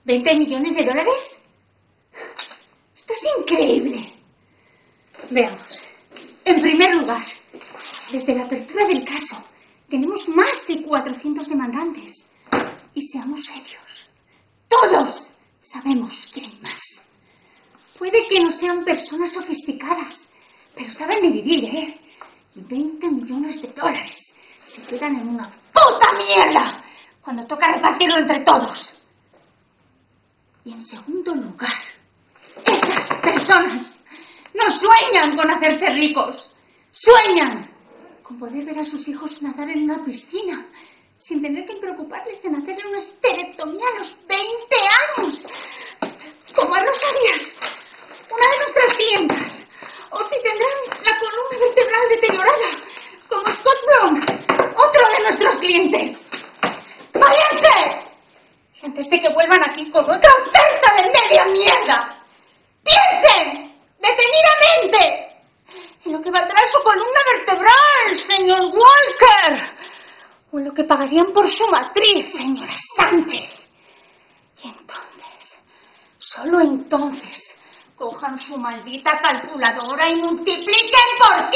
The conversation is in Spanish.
¿20 millones de dólares? Esto es increíble. Veamos. En primer lugar, desde la apertura del caso, tenemos más de 400 demandantes. Y seamos serios. Todos sabemos que hay más. Puede que no sean personas sofisticadas, pero saben dividir, ¿eh? Y 20 millones de dólares se quedan en una puta mierda cuando toca repartirlo entre todos. Y en segundo lugar, esas personas no sueñan con hacerse ricos. Sueñan con poder ver a sus hijos nadar en una piscina sin tener que preocuparles en hacerle una esterectomía a los 20 años. Como a Rosalía, una de nuestras clientas. O si tendrán la columna vertebral deteriorada, como Scott Brown, otro de nuestros clientes. ¡Váyanse! Y antes de que vuelvan aquí con otra oferta de media mierda, piensen detenidamente en lo que valdrá su columna vertebral, señor Walker, o en lo que pagarían por su matriz, señora Sánchez. Y entonces, solo entonces, cojan su maldita calculadora y multipliquen por